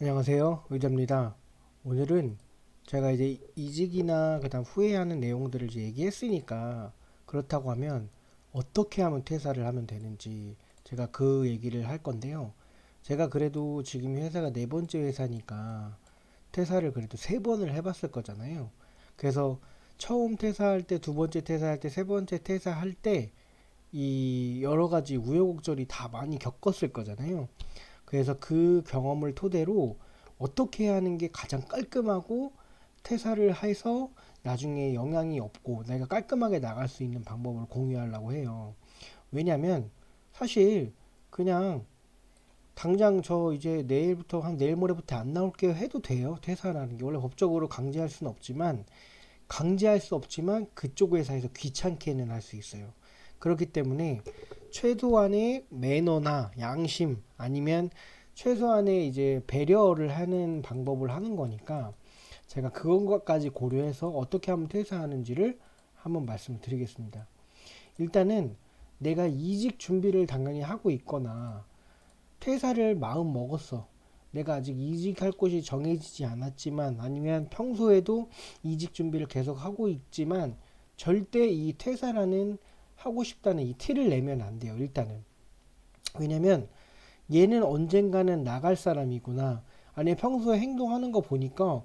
안녕하세요. 의자입니다. 오늘은 제가 이제 이직이나 그다음 후회하는 내용들을 이제 얘기했으니까 그렇다고 하면 어떻게 하면 퇴사를 하면 되는지 제가 그 얘기를 할 건데요. 제가 그래도 지금 회사가 네 번째 회사니까 퇴사를 그래도 세 번을 해봤을 거잖아요. 그래서 처음 퇴사할 때, 두 번째 퇴사할 때, 세 번째 퇴사할 때 이 여러 가지 우여곡절이 다 많이 겪었을 거잖아요. 그래서 그 경험을 토대로 어떻게 하는 게 가장 깔끔하고 퇴사를 해서 나중에 영향이 없고 내가 깔끔하게 나갈 수 있는 방법을 공유하려고 해요. 왜냐면 사실 그냥 당장 저 이제 내일부터 한 내일 모레부터 안 나올게요 해도 돼요. 퇴사라는 게 원래 법적으로 강제할 수는 없지만 그쪽 회사에서 귀찮게는 할 수 있어요. 그렇기 때문에 최소한의 매너나 양심 아니면 최소한의 이제 배려를 하는 방법을 하는 거니까 제가 그것까지 고려해서 어떻게 하면 퇴사하는지를 한번 말씀드리겠습니다. 일단은 내가 이직 준비를 당연히 하고 있거나 퇴사를 마음 먹었어. 내가 아직 이직할 곳이 정해지지 않았지만 아니면 평소에도 이직 준비를 계속 하고 있지만 절대 이 퇴사라는 하고 싶다는 이 티를 내면 안 돼요. 일단은. 왜냐면 얘는 언젠가는 나갈 사람이구나. 아니 평소에 행동하는 거 보니까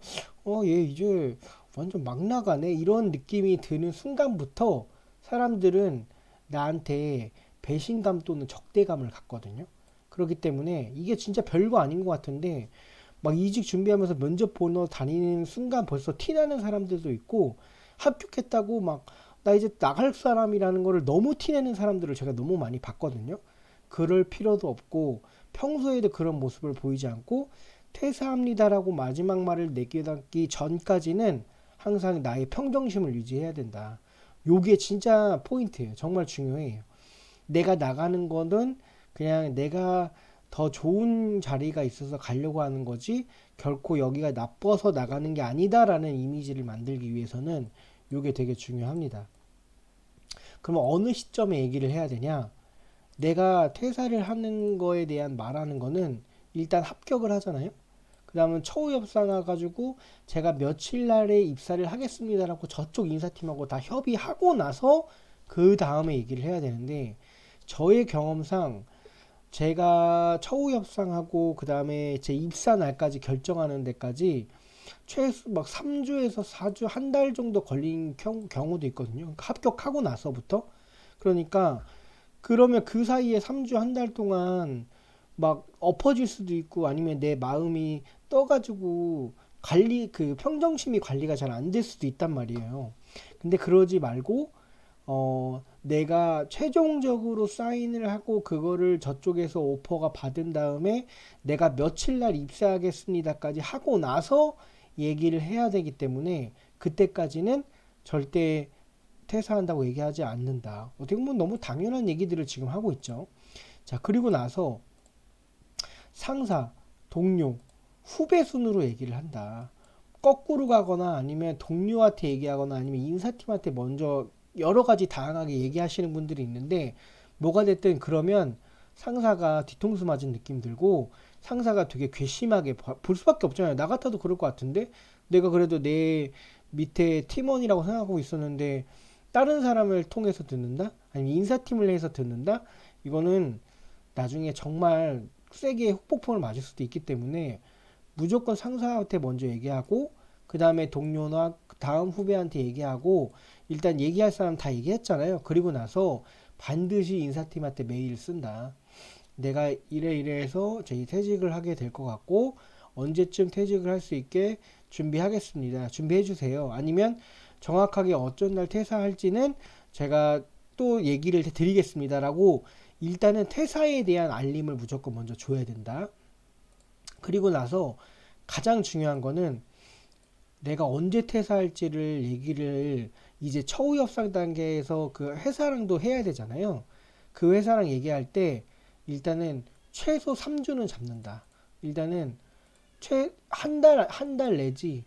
얘 이제 완전 막 나가네. 이런 느낌이 드는 순간부터 사람들은 나한테 배신감 또는 적대감을 갖거든요. 그렇기 때문에 이게 진짜 별거 아닌 것 같은데 막 이직 준비하면서 면접 보러 다니는 순간 벌써 티나는 사람들도 있고 합격했다고 막 나 이제 나갈 사람이라는 거를 너무 티내는 사람들을 제가 너무 많이 봤거든요. 그럴 필요도 없고 평소에도 그런 모습을 보이지 않고 퇴사합니다라고 마지막 말을 내뱉기 전까지는 항상 나의 평정심을 유지해야 된다. 요게 진짜 포인트예요. 정말 중요해요. 내가 나가는 거는 그냥 내가 더 좋은 자리가 있어서 가려고 하는 거지 결코 여기가 나빠서 나가는 게 아니다라는 이미지를 만들기 위해서는 요게 되게 중요합니다. 그럼 어느 시점에 얘기를 해야 되냐? 내가 퇴사를 하는 거에 대한 말하는 거는 일단 합격을 하잖아요. 그 다음은 처우 협상 가지고 제가 며칠 날에 입사를 하겠습니다라고 저쪽 인사팀하고 다 협의하고 나서 그 다음에 얘기를 해야 되는데 저의 경험상 제가 처우 협상하고 그 다음에 제 입사 날까지 결정하는 데까지 최소 막 3주에서 4주 한 달 정도 걸린 경우도 있거든요. 합격하고 나서부터. 그러니까 그러면 그 사이에 3주 한 달 동안 막 엎어질 수도 있고 아니면 내 마음이 떠가지고 그 평정심이 관리가 잘 안 될 수도 있단 말이에요. 근데 그러지 말고 내가 최종적으로 사인을 하고 그거를 저쪽에서 오퍼가 받은 다음에 내가 며칠 날 입사하겠습니다까지 하고 나서 얘기를 해야 되기 때문에 그때까지는 절대 퇴사한다고 얘기하지 않는다. 어떻게 보면 너무 당연한 얘기들을 지금 하고 있죠. 자, 그리고 나서 상사, 동료, 후배 순으로 얘기를 한다. 거꾸로 가거나 아니면 동료한테 얘기하거나 아니면 인사팀한테 먼저 여러 가지 다양하게 얘기하시는 분들이 있는데 뭐가 됐든 그러면 상사가 뒤통수 맞은 느낌 들고 상사가 되게 괘씸하게 볼 수밖에 없잖아요. 나 같아도 그럴 것 같은데 내가 그래도 내 밑에 팀원이라고 생각하고 있었는데 다른 사람을 통해서 듣는다? 아니면 인사팀을 해서 듣는다? 이거는 나중에 정말 세게 후폭풍을 맞을 수도 있기 때문에 무조건 상사한테 먼저 얘기하고 그 다음에 동료나 다음 후배한테 얘기하고 일단 얘기할 사람 다 얘기했잖아요. 그리고 나서 반드시 인사팀한테 메일을 쓴다. 내가 이래 이래 해서 저희 퇴직을 하게 될 것 같고 언제쯤 퇴직을 할 수 있게 준비하겠습니다. 준비해 주세요. 아니면 정확하게 어쩐 날 퇴사할지는 제가 또 얘기를 드리겠습니다라고 일단은 퇴사에 대한 알림을 무조건 먼저 줘야 된다. 그리고 나서 가장 중요한 거는 내가 언제 퇴사할지를 얘기를 이제 처우 협상 단계에서 그 회사랑도 해야 되잖아요. 그 회사랑 얘기할 때 일단은 최소 3주는 잡는다. 일단은 한 달 내지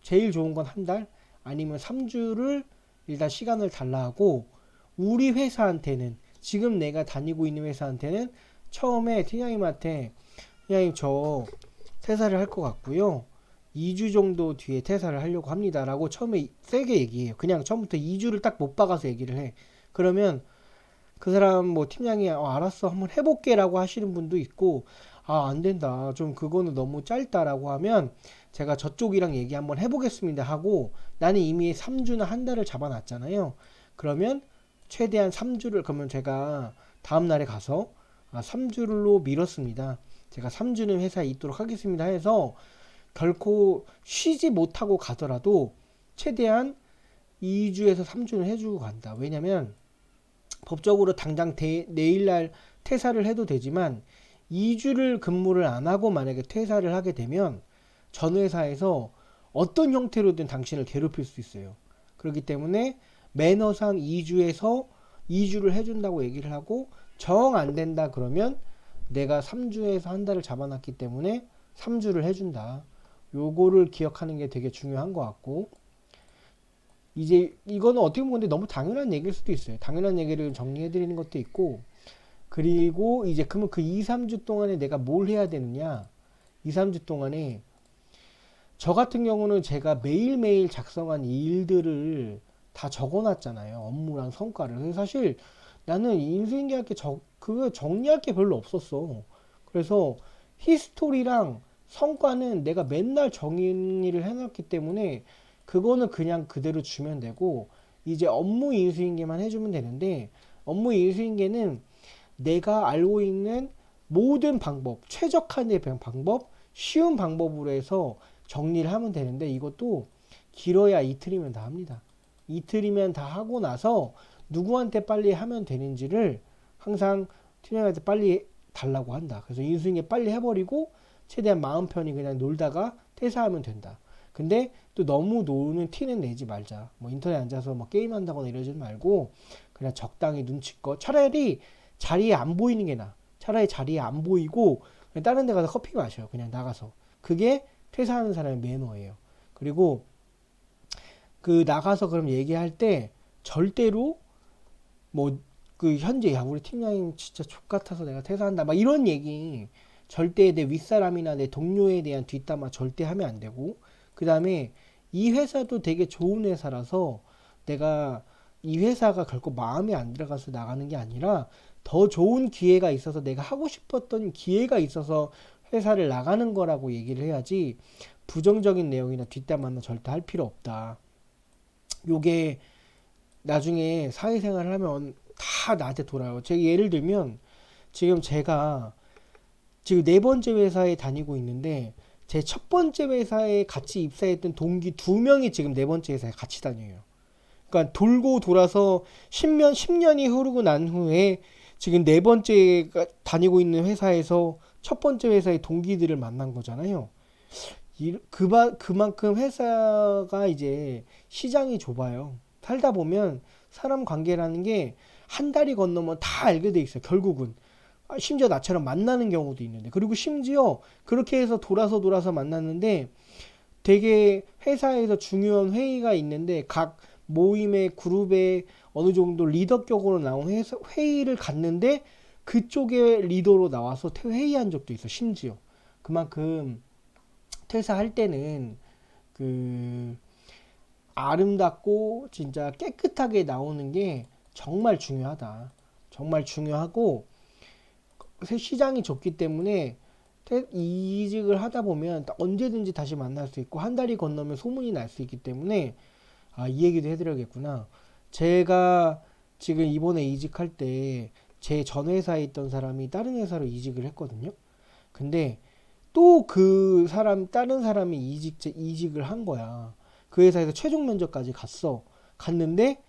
제일 좋은 건 한 달 아니면 3주를 일단 시간을 달라 하고 우리 회사한테는 지금 내가 다니고 있는 회사한테는 처음에 팀장님한테 팀장님 저 퇴사를 할 것 같고요. 2주 정도 뒤에 퇴사를 하려고 합니다. 라고 처음에 세게 얘기해요. 그냥 처음부터 2주를 딱 못 박아서 얘기를 해. 그러면 그 사람 뭐 팀장이 알았어 한번 해볼게 라고 하시는 분도 있고, 안 된다 좀 그거는 너무 짧다라고 하면 제가 저쪽이랑 얘기 한번 해보겠습니다 하고, 나는 이미 3주나 한 달을 잡아놨잖아요. 그러면 최대한 3주를, 그러면 제가 다음날에 가서 3주로 미뤘습니다. 제가 3주는 회사에 있도록 하겠습니다 해서 결코 쉬지 못하고 가더라도 최대한 2주에서 3주는 해주고 간다. 왜냐면 법적으로 당장 내일날 퇴사를 해도 되지만 2주를 근무를 안 하고 만약에 퇴사를 하게 되면 전 회사에서 어떤 형태로든 당신을 괴롭힐 수 있어요. 그렇기 때문에 매너상 2주를 해준다고 얘기를 하고, 정 안 된다 그러면 내가 3주에서 한 달을 잡아놨기 때문에 3주를 해준다. 요거를 기억하는 게 되게 중요한 것 같고, 이제 이거는 어떻게 보면 근데 너무 당연한 얘기일 수도 있어요. 당연한 얘기를 정리해 드리는 것도 있고, 그리고 이제 그러면 그 2, 3주 동안에 내가 뭘 해야 되느냐. 2, 3주 동안에 저 같은 경우는 제가 매일매일 작성한 일들을 다 적어놨잖아요. 업무랑 성과를. 그래서 사실 나는 인수인계할 게 그거 정리할 게 별로 없었어. 그래서 히스토리랑 성과는 내가 맨날 정리를 해놨기 때문에 그거는 그냥 그대로 주면 되고, 이제 업무 인수인계만 해주면 되는데, 업무 인수인계는 내가 알고 있는 모든 방법, 최적화의 방법, 쉬운 방법으로 해서 정리를 하면 되는데, 이것도 길어야 이틀이면 다 합니다. 이틀이면 다 하고 나서 누구한테 빨리 하면 되는지를 항상 팀장한테 빨리 달라고 한다. 그래서 인수인계 빨리 해버리고 최대한 마음 편히 그냥 놀다가 퇴사하면 된다. 근데 또 너무 노는 티는 내지 말자. 뭐 인터넷 앉아서 뭐 게임한다거나 이러지 말고 그냥 적당히 눈치껏, 차라리 자리에 안 보이는 게 나아. 차라리 자리에 안 보이고 그냥 다른 데 가서 커피 마셔요. 그냥 나가서. 그게 퇴사하는 사람의 매너예요. 그리고 그 나가서 그럼 얘기할 때 절대로 뭐 그 현재 야 우리 팀장님 진짜 족같아서 내가 퇴사한다 막 이런 얘기 절대 내 윗사람이나 내 동료에 대한 뒷담화 절대 하면 안 되고, 그 다음에 이 회사도 되게 좋은 회사라서 내가 이 회사가 결코 마음에 안 들어가서 나가는 게 아니라 더 좋은 기회가 있어서 내가 하고 싶었던 기회가 있어서 회사를 나가는 거라고 얘기를 해야지, 부정적인 내용이나 뒷담화는 절대 할 필요 없다. 요게 나중에 사회생활을 하면 다 나한테 돌아요. 제가 예를 들면 지금 제가 지금 네 번째 회사에 다니고 있는데, 제 첫 번째 회사에 같이 입사했던 동기 두 명이 지금 네 번째 회사에 같이 다녀요. 그러니까 돌고 돌아서 10년이 흐르고 난 후에 지금 네 번째 다니고 있는 회사에서 첫 번째 회사의 동기들을 만난 거잖아요. 그만큼 회사가 이제 시장이 좁아요. 살다 보면 사람 관계라는 게 한 달이 건너면 다 알게 돼 있어요. 결국은. 심지어 나처럼 만나는 경우도 있는데, 그리고 심지어 그렇게 해서 돌아서 만났는데 되게 회사에서 중요한 회의가 있는데 각 모임의 그룹에 어느 정도 리더격으로 나온 회의를 갔는데 그쪽에 리더로 나와서 회의한 적도 있어. 심지어 그만큼 퇴사할 때는 그 아름답고 진짜 깨끗하게 나오는 게 정말 중요하다. 정말 중요하고, 시장이 좁기 때문에 이직을 하다 보면 언제든지 다시 만날 수 있고 한 달이 건너면 소문이 날 수 있기 때문에, 이 얘기도 해드려야겠구나. 제가 지금 이번에 이직할 때 제 전 회사에 있던 사람이 다른 회사로 이직을 했거든요. 근데 또 다른 사람이 이직을 한 거야. 그 회사에서 최종 면접까지 갔는데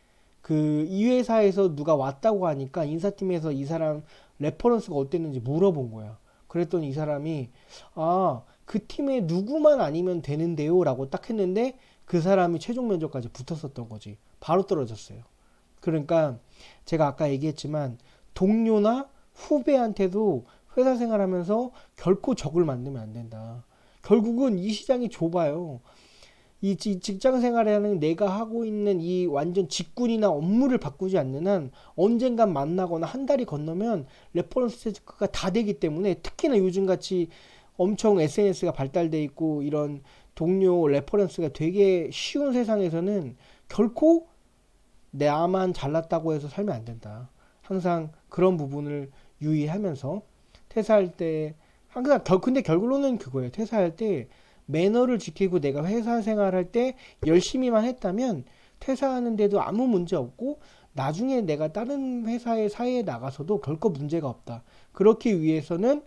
이 회사에서 누가 왔다고 하니까 인사팀에서 이 사람 레퍼런스가 어땠는지 물어본 거야. 그랬더니 이 사람이 그 팀에 누구만 아니면 되는데요 라고 딱 했는데 그 사람이 최종 면접까지 붙었었던 거지. 바로 떨어졌어요. 그러니까 제가 아까 얘기했지만 동료나 후배한테도 회사 생활하면서 결코 적을 만들면 안 된다. 결국은 이 시장이 좁아요. 이 직장 생활에는 내가 하고 있는 이 완전 직군이나 업무를 바꾸지 않는 한 언젠간 만나거나 한 달이 건너면 레퍼런스 체크가 다 되기 때문에, 특히나 요즘같이 엄청 SNS가 발달돼 있고 이런 동료 레퍼런스가 되게 쉬운 세상에서는 결코 나만 잘났다고 해서 살면 안 된다. 항상 그런 부분을 유의하면서 퇴사할 때 항상 근데 결론은 그거예요. 퇴사할 때 매너를 지키고 내가 회사 생활할 때 열심히만 했다면 퇴사하는데도 아무 문제 없고 나중에 내가 다른 회사의 사회에 나가서도 결코 문제가 없다. 그렇기 위해서는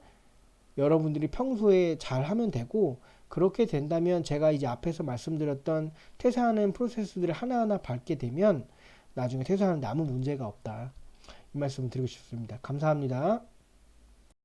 여러분들이 평소에 잘 하면 되고, 그렇게 된다면 제가 이제 앞에서 말씀드렸던 퇴사하는 프로세스들을 하나하나 밟게 되면 나중에 퇴사하는데 아무 문제가 없다. 이 말씀을 드리고 싶습니다. 감사합니다.